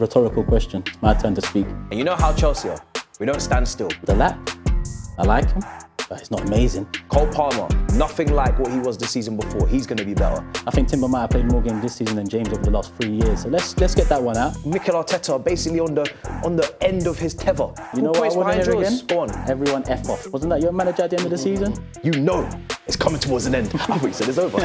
rhetorical question. My turn to speak. And you know how Chelsea are. We don't stand still. The lap, I like him, but he's not amazing. Cole Palmer, nothing like what he was the season before. He's going to be better. I think Timber might have played more games this season than James over the last 3 years. So let's get that one out. Mikel Arteta basically on the end of his tether. You know what I want to hear again? Go on. Everyone F off. Wasn't that your manager at the end of the season? You know it's coming towards an end. I thought you said it's over.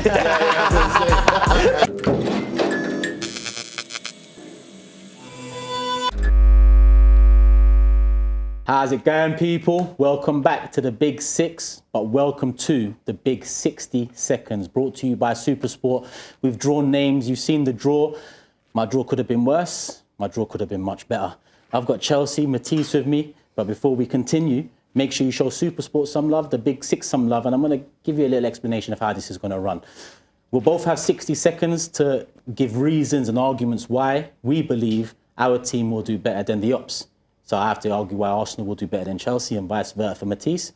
How's it going, people? Welcome back to the Big Six, but welcome to the Big 60 Seconds, brought to you by Supersport. We've drawn names. You've seen the draw. My draw could have been worse. My draw could have been much better. I've got Chelsea, Matisse with me, but before we continue, make sure you show Supersport some love, the Big Six some love, and I'm going to give you a little explanation of how this is going to run. We'll both have 60 seconds to give reasons and arguments why we believe our team will do better than the ops. So I have to argue why Arsenal will do better than Chelsea and vice versa for Matisse.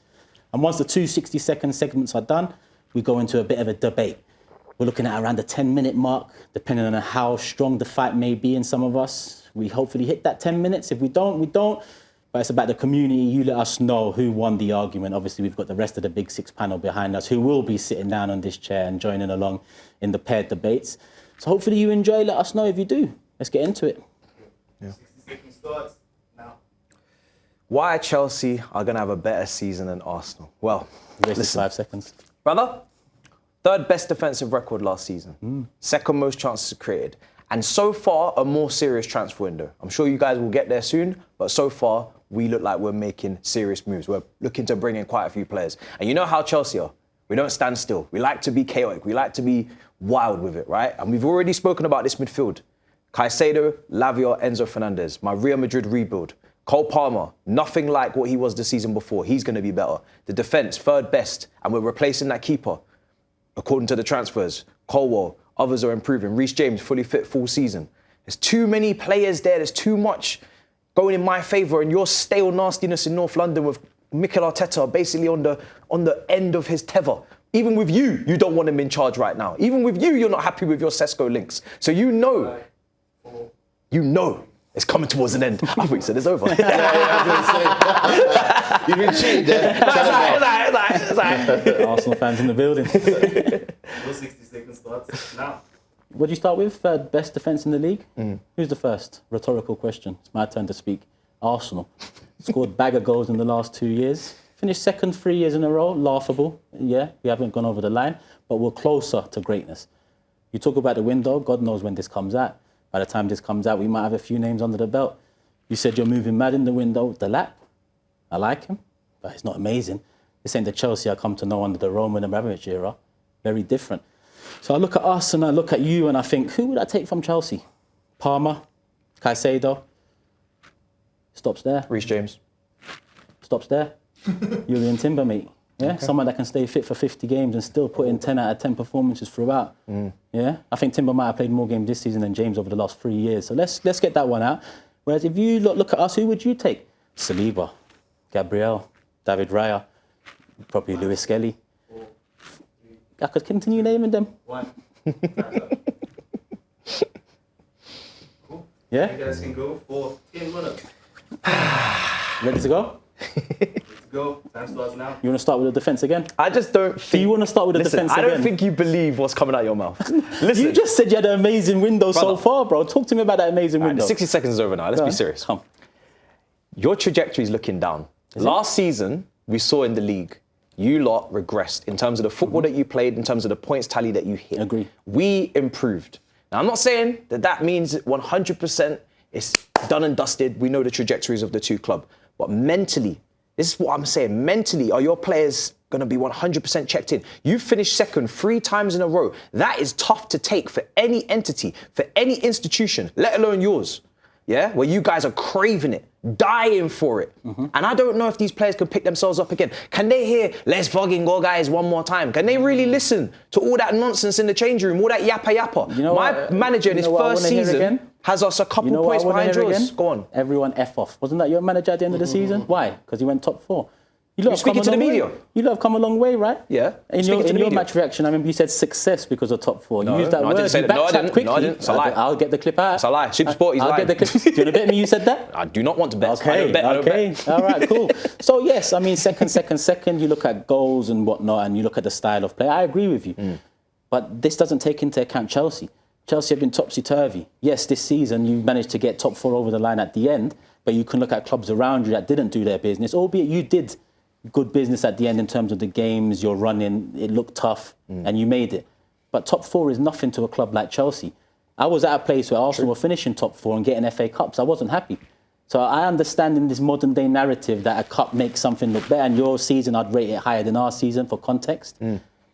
And once the two 60-second segments are done, we go into a bit of a debate. We're looking at around the 10-minute mark, depending on how strong the fight may be in some of us. We hopefully hit that 10 minutes. If we don't, we don't. But it's about the community. You let us know who won the argument. Obviously, we've got the rest of the Big Six panel behind us who will be sitting down on this chair and joining along in the paired debates. So hopefully you enjoy. Let us know if you do. Let's get into it. Yeah. 60 seconds starts now. Why Chelsea are going to have a better season than Arsenal? Well, listen, 5 seconds. Brother, third best defensive record last season. Second most chances created. And so far, a more serious transfer window. I'm sure you guys will get there soon, but so far, we look like we're making serious moves. We're looking to bring in quite a few players. And you know how Chelsea are. We don't stand still. We like to be chaotic. We like to be wild with it, right? And we've already spoken about this midfield. Caicedo, Lavia, Enzo Fernandez, my Real Madrid rebuild. Cole Palmer, nothing like what he was the season before. He's going to be better. The defence, third best, and we're replacing that keeper. According to the transfers, Colwell, others are improving. Reece James, fully fit, full season. There's too many players there. There's too much going in my favour, and your stale nastiness in North London with Mikel Arteta basically on the end of his tether. Even with you, you don't want him in charge right now. Even with you, you're not happy with your Sesko links. So you know it's coming towards an end. I thought you said it's over. You've been cheated there. It's like. Arsenal fans in the building. Your 60 seconds starts now. What do you start with? Third best defence in the league? Who's the first? Rhetorical question. It's my turn to speak. Arsenal. Scored bag of goals in the last 2 years. Finished second 3 years in a row. Laughable. Yeah, we haven't gone over the line, but we're closer to greatness. You talk about the window. God knows when this comes out. By the time this comes out, we might have a few names under the belt. You said you're moving mad in the window. The lap, I like him, but he's not amazing. This ain't the Chelsea I come to know under the Roman Abramovich era. Very different. So I look at us and I look at you and I think, who would I take from Chelsea? Palmer, Caicedo. Stops there. Reece James. Stops there. Julian Timber, mate. Yeah, okay. Someone that can stay fit for 50 games and still put in 10 out of 10 performances throughout. Yeah, I think Timber might have played more games this season than James over the last 3 years. So let's get that one out. Whereas if you look at us, who would you take? Saliba, Gabriel, David Raya, probably Lewis Skelly. I could continue naming them. One. Cool. Yeah? You guys can go for 10 minutes. Ready to go? Let's go. Time starts now. You want to start with the defence again? I just don't think... Do you want to start with the defence again? I don't think you believe what's coming out of your mouth. Listen. You just said you had an amazing window so far, bro. Talk to me about that amazing window. The 60 seconds is over now. Let's be serious. Come. Your trajectory is looking down. Last season, we saw in the league, you lot regressed in terms of the football that you played, in terms of the points tally that you hit. Agree. We improved. Now, I'm not saying that means 100% it's done and dusted. We know the trajectories of the two clubs. But mentally, this is what I'm saying. Mentally, are your players going to be 100% checked in? You finished second 3 times in a row. That is tough to take for any entity, for any institution, let alone yours. Yeah, where you guys are craving it, dying for it. And I don't know if these players can pick themselves up again. Can they hear, let's fucking go guys one more time? Can they really listen to all that nonsense in the change room, all that yappa? You know My manager in his first season has us a couple points behind yours. Go on. Everyone F off. Wasn't that your manager at the end of the season? Why? Because he went top 4. You lot have speaking come a to the long media. way. You lot have come a long way, right? Yeah. In Speaking to the your media. match reaction, I remember you said success because of top four. You used that no, I word. didn't say You that. No, I backtracked didn't. quickly. No, I didn't. It's a lie. I'll get the clip out. It's a lie. Supersport, he's I'll lying. get the clip. Do you want to bet me you said that? I do not want to bet. Okay, I don't bet. I don't bet. All right, cool. So yes, I mean, second, you look at goals and whatnot, and you look at the style of play. I agree with you. But this doesn't take into account Chelsea. Chelsea have been topsy-turvy. Yes, this season you managed to get top four over the line at the end, but you can look at clubs around you that didn't do their business, albeit you did good business at the end in terms of the games you're running. It looked tough, and you made it. But top four is nothing to a club like Chelsea. I was at a place where Arsenal were finishing top four and getting FA Cups. I wasn't happy. So I understand in this modern day narrative that a cup makes something look better, and your season, I'd rate it higher than our season for context.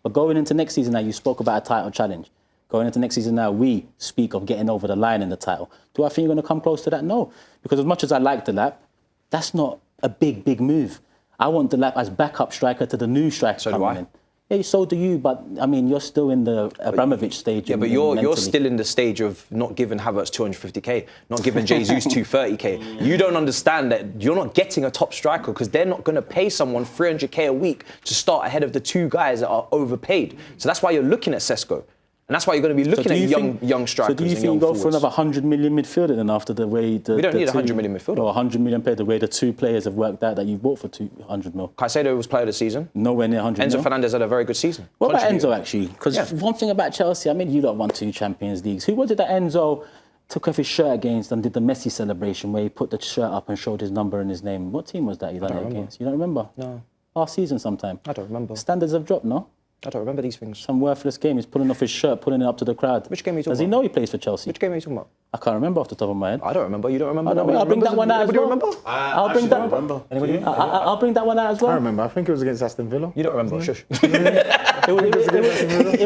But going into next season now, you spoke about a title challenge. Going into next season now, we speak of getting over the line in the title. Do I think you're going to come close to that? No. Because as much as I like the lap, that's not a big move. I want the lap as backup striker to the new striker So do coming I. in. Yeah, so do you, but I mean, you're still in the Abramovich stage. Yeah, but you're mentally. still in the stage of not giving Havertz 250k, not giving Jesus 230k. You don't understand that you're not getting a top striker because they're not going to pay someone 300k a week to start ahead of the two guys that are overpaid. So that's why you're looking at Sesko. And that's why you're going to be looking at young strikers. So do you and think young you go forwards. for another 100 million midfielder then after the way the We don't the need a two- 100 million midfielder. Or 100 million player, the way the two players have worked out that you've bought for 200 mil. Caicedo was player of the season. Nowhere near 100 Enzo mil. Fernandez had a very good season. What about Contributed. Enzo actually? Because Yeah. one thing about Chelsea, I mean, you lot won 2 Champions Leagues. Who was it that Enzo took off his shirt against and did the Messi celebration where he put the shirt up and showed his number and his name? What team was that he done it against? You don't remember? No. Last season sometime. I don't remember. Standards have dropped, no? I don't remember these things. Some worthless game. He's pulling off his shirt, pulling it up to the crowd. Which game are you talking Does he about? know he plays for Chelsea? Which game are you talking about? I can't remember off the top of my head. I don't remember. You don't remember? I'll bring that one out as Anybody well. remember? I'll bring that. Anybody? I'll bring that one out as well. I remember. I think it was against Aston Villa. You don't remember? Shush. It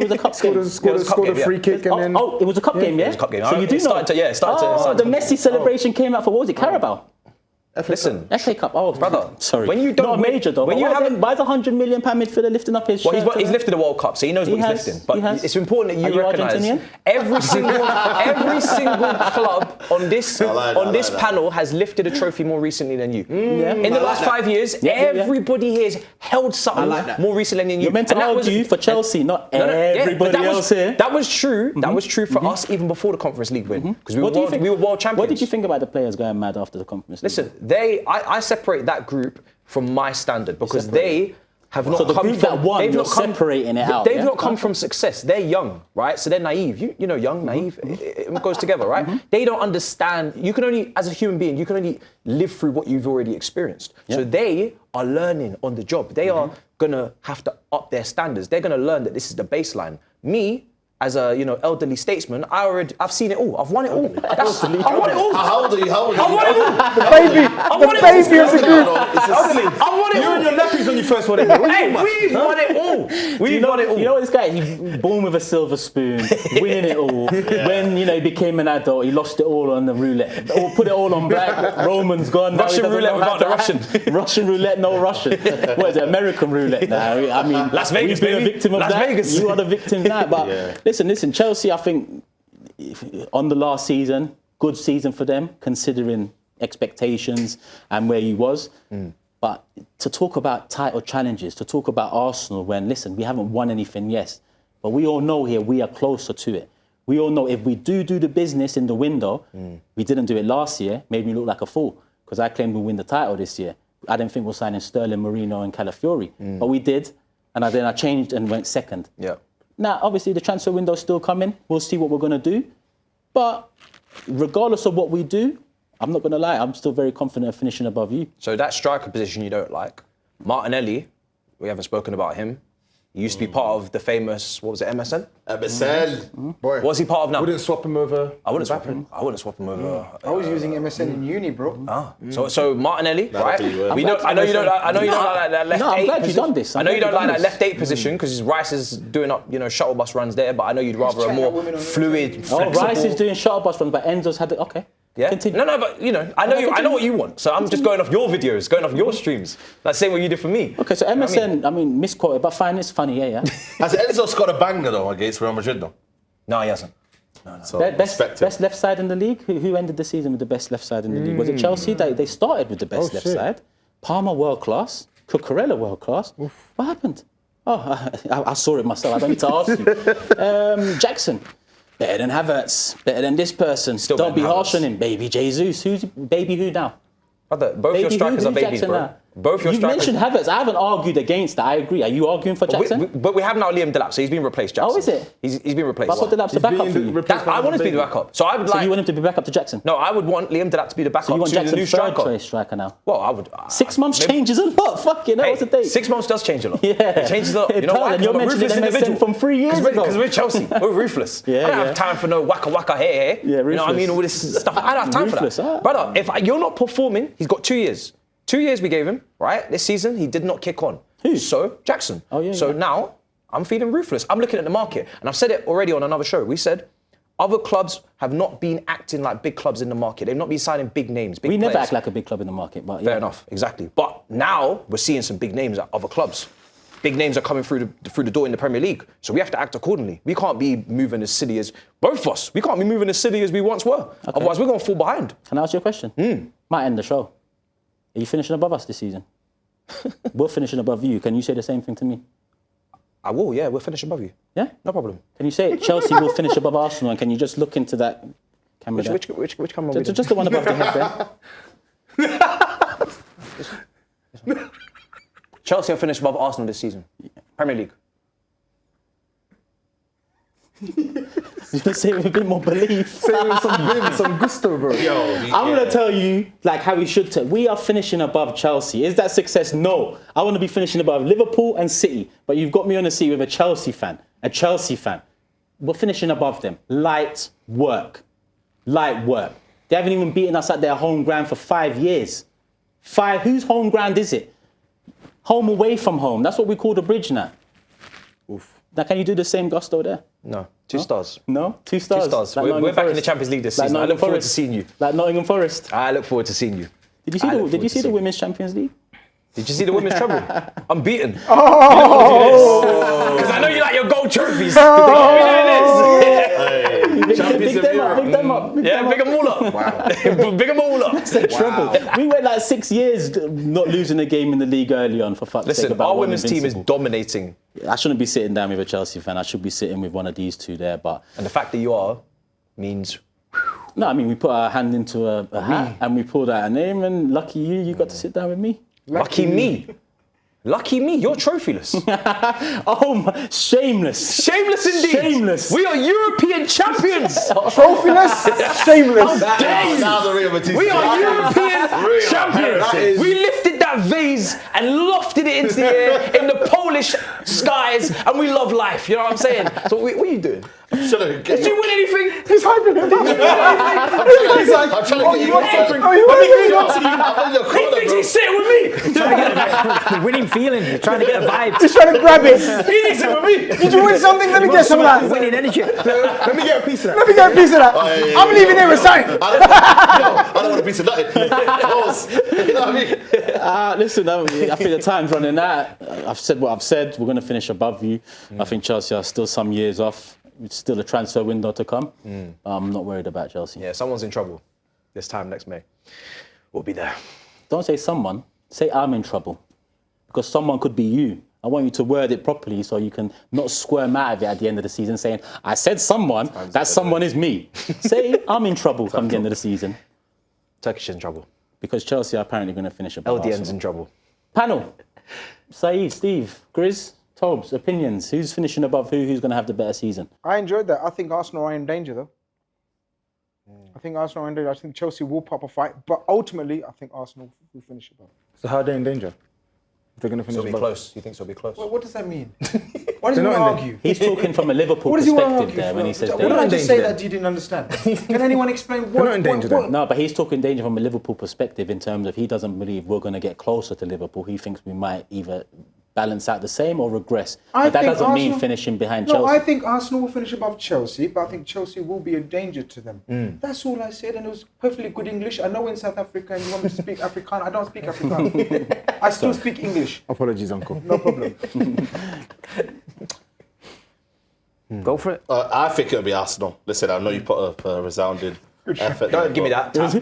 was a cup game. Scored a free kick and then. Oh, it was a cup game, yeah? It was a cup game. So you do It know? started to- yeah, it started to- Oh, started the to- Messi celebration came out for, what was it, Carabao? Listen. FA Cup. Oh, Brother, sorry. when you don't Not a win- major though. when But you why haven't- why is a £100 million midfielder lifting up his Well, shirt? he's lifted a World Cup, so he knows what He he's has, lifting. But he has. it's important that Are you you recognise Argentinian? every single club on this panel has lifted a trophy more recently than you. Yeah. In the last 5 years, Yeah. everybody here has held something more recently than you. You're meant to And that was- argue for Chelsea, not No, no, yeah, but everybody that was- else here. That was true. That was true for us even before the Conference League win, because we were world champions. What did you think about the players going mad after the Conference League? Listen, I separate that group from my standard because they have not So the come group from. that won, they've you're not come, separating it out, They've yeah? not come from success. They're young, right? So they're naive. You know, young, naive. It goes together, right? They don't understand. You can only, as a human being, you can only live through what you've already experienced. So they are learning on the job. They are gonna have to up their standards. They're gonna learn that this is the baseline. Me, as a elderly statesman, I've seen it all. I've won it all. I won it all. How old are you? I won it all. The baby of the group. I won it all. You and your nappies when you first won it. Hey, we've won it all. We've won it all. You know what this guy? He's born with a silver spoon, winning it all. When he became an adult, he lost it all on the roulette. Or put it all on black. Roman's gone. Now he Russian doesn't roulette know how without the to act. Russian. Russian roulette, no Russian. What is it? American roulette now. I mean, Las Vegas, we've been baby. a victim of Las that. Vegas. You are the victim now. But listen. Chelsea, I think on the last season, good season for them considering expectations and where he was. But to talk about title challenges, to talk about Arsenal when, listen, we haven't won anything, yes. But we all know here we are closer to it. We all know if we do the business in the window, we didn't do it last year, made me look like a fool because I claimed we'll win the title this year. I didn't think we'll sign in Sterling, Marino and Calafiori. But we did. And then I changed and went second. Yeah. Now, obviously, the transfer window's still coming. We'll see what we're going to do. But regardless of what we do, I'm not going to lie, I'm still very confident of finishing above you. So that striker position you don't like. Martinelli, we haven't spoken about him. He used to be part of the famous, what was it, MSN? Boy, What's he part of now? wouldn't swap him over. I wouldn't swap him. I wouldn't swap him over. I was using MSN in uni, bro. So Martinelli, right? be worth We know, I know you don't. I know you don't like that left No, I'm eight. glad you've position. done this. I know you don't like that this. left eight position because Rice is doing up, shuttle bus runs there. But I know you'd rather a chatting more about women on fluid, the flexible. Oh, Rice is doing shuttle bus runs, but Enzo's had it. Okay. Yeah. Continue. No, but I know you. I know what you want. So I'm just going off your videos, going off your streams. Like saying what you did for me. Okay, so MSN, I mean, misquoted, but fine, it's funny, yeah. Has Enzo scored a banger though against Real Madrid though? No, he hasn't. So Best respect him. left side in the league? Who ended the season with the best left side in the league? Was it Chelsea? They started with the best left shit. side. Palmer, world class. Cucurella world class. What happened? Oh, I saw it myself. I don't need to ask you. Jackson, better than Havertz, better than this person. Still Don't be better than harsh on Havertz. him. Baby Jesus. Who's baby who now? Brother, both your strikers are babies, Jackson bro. now? Both your You strikers. mentioned Havertz. I haven't argued against that. I agree. Are you arguing for Jackson? But we have now Liam Delap, so he's been replaced, Jackson. Oh, is it? He's been replaced. But I thought Delap's the backup for you. I want him to be the backup. So I would So like... you want him to be back up to Jackson? No, I would want Liam Delap to be the backup So you want to the Jackson new third striker. choice striker now? Well, I would... 6 months maybe- changes a lot. Fucking hell, Hey, what's the date? 6 months does change a lot. Yeah. It changes a lot. You know why? And you're Because I'm a mentioning ruthless MSN individual. from 3 years ago. Because we're Chelsea. We're ruthless. Yeah, I don't yeah. have time for no waka hey. Yeah, You know what I mean? ruthless. All this stuff. I don't have time Ruthless, for that. ah. Brother, if you're not performing, he's got 2 years. 2 years we gave him, right? This season, he did not kick on. Who? So, Jackson. Oh, yeah, So yeah. now, I'm feeling ruthless. I'm looking at the market. And I've said it already on another show. We said, other clubs have not been acting like big clubs in the market. They've not been signing big names, big We players. never act like a big club in the market, but Fair yeah. enough, exactly. But now we're seeing some big names at other clubs. Big names are coming through the door in the Premier League. So we have to act accordingly. We can't be moving as silly as both of us. We can't be moving as silly as we once were. Otherwise, we're going to fall behind. Can I ask you a question? Might end the show. Are you finishing above us this season? We're finishing above you. Can you say the same thing to me? I will, yeah. We'll finish above you. Yeah? No problem. Can you say it? Chelsea will finish above Arsenal, and can you just look into that camera there? Which camera are we Just the one above the head there. Chelsea will finish above Arsenal this season. Premier League. You can say it with a bit more belief. Say it with some vim, some gusto, bro. I'm going to tell you, like how we should tell. We are finishing above Chelsea. Is that success? No. I want to be finishing above Liverpool and City. But you've got me on the seat with a Chelsea fan. A Chelsea fan. We're finishing above them. Light work. Light work. They haven't even beaten us at their home ground for 5 years. Whose home ground is it? Home away from home. That's what we call the bridge now. Now, can you do the same gusto there? No. 2 stars. No? 2 stars? 2 stars. Like we're Nottingham back in the Forest. Champions League this Like season. I Nottingham look forward to Forest. seeing you. Like Nottingham Forest. I look forward to seeing you. Did you I look see forward the to seeing you. Women's Champions League? Did you see the women's treble? I'm beaten. Because I know you like your gold trophies. You know Big Champions of them up, Europe. big them up. Yeah, big them all up. Wow. Big them all up. Treble. We went like 6 years not losing a game in the league early on, for fuck's sake. Listen, about our one women's team is invincible. dominating. I shouldn't be sitting down with a Chelsea fan. I should be sitting with one of these two there. But And the fact that you are means no, I mean, we put our hand into a hat and we pulled out a name, and lucky you got to sit down with me. lucky me. Lucky me, you're trophyless. Oh, my, shameless. Shameless indeed. Shameless. We are European champions. Trophyless, shameless. Now the real Matisse. We are European Real. champions. That is- We lifted that vase and lofted it into the air in the Polish skies, and we love life. You know what I'm saying? So what are you doing? Should've- Did you win anything? He's hyping him up. He's like, I'm trying to get you want inside. something? Oh, you want something? I'm in your He corner, thinks bro. he's sitting with me. The winning feeling, you're trying to get a vibe. He's trying to grab it. He thinks it's with me. Did you win something? Let me get some of that. Winning energy. Let me get a piece of that. Let me get a piece of that. yeah, I'm leaving here with something. I don't want a piece of nothing. Pause. You know what I mean? Listen, I think the time's running out. I've said what I've said. We're going to finish above you. I think Chelsea are still some years off. It's still a transfer window to come. I'm not worried about Chelsea. Yeah, someone's in trouble this time next May. We'll be there. Don't say someone. Say I'm in trouble. Because someone could be you. I want you to word it properly so you can not squirm out of it at the end of the season saying, I said someone, that someone is me. Say I'm in trouble come the end of the season. Turkish is in trouble. Because Chelsea are apparently going to finish above LDN's Arsenal. in trouble. Panel. Saeed, Steve, Grizz, Tobes, opinions. Who's finishing above who? Who's going to have the better season? I enjoyed that. I think Arsenal are in danger, though. I think Arsenal are in danger. I think Chelsea will pop a fight, but ultimately, I think Arsenal will finish above. So how are they in danger? If they're going to finish So be above? close. You think so? Be close. Well, what does that mean? Why does he They're want to not in argue? He's talking from a Liverpool What does he want to perspective argue there for? when he says What they're did I not in just say danger. that you didn't understand? Can anyone explain what? They're not in danger then. No, but he's talking danger from a Liverpool perspective in terms of he doesn't believe we're going to get closer to Liverpool. He thinks we might either balance out the same or regress. But that think doesn't mean Arsenal- finishing behind No, Chelsea. I think Arsenal will finish above Chelsea, but I think Chelsea will be a danger to them. That's all I said, and it was perfectly good English. I know in South Africa and you want me to speak Afrikaans. I don't speak Afrikaans. I still speak English. Apologies, uncle. No problem. Go for it. I think it'll be Arsenal. Listen, I know you put up a resounding Don't give me that. Little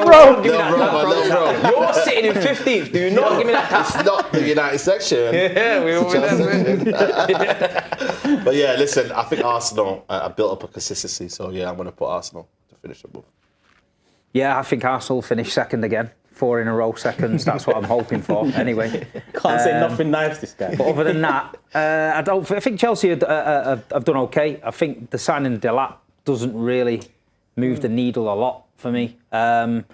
bro. Give me that tap, bro. Little bro. You're sitting in 15th. Do not give me that tap. It's not the United section. Yeah, we all But yeah, listen, I think Arsenal built up a consistency. So yeah, I'm going to put Arsenal to finish above. Yeah, I think Arsenal will finish second again. 4 in a row seconds. That's what I'm hoping for. Anyway, Can't say nothing nice, this guy. but other than that, I think Chelsea have done okay. I think the signing of Delap doesn't really move the needle a lot for me. But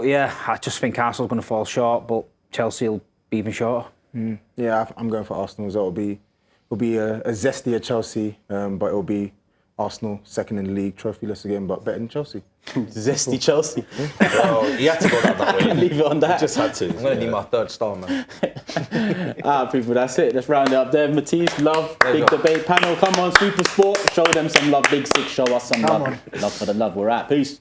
yeah, I just think Arsenal's going to fall short, but Chelsea will be even shorter. Yeah, I'm going for Arsenal as well. It'll be a zestier Chelsea, but it'll be Arsenal second in the league, trophyless again, but better than Chelsea. Zesty Chelsea. Well, he had to go down that way. Leave it on that. Just had to. I'm going to need my third star, man. People, that's it. Let's round it up there. Matisse, love, There you big go. debate panel. Come on, Super Sport. Show them some love. Big Six, show us some love. on. Love for the love. We're out. Peace.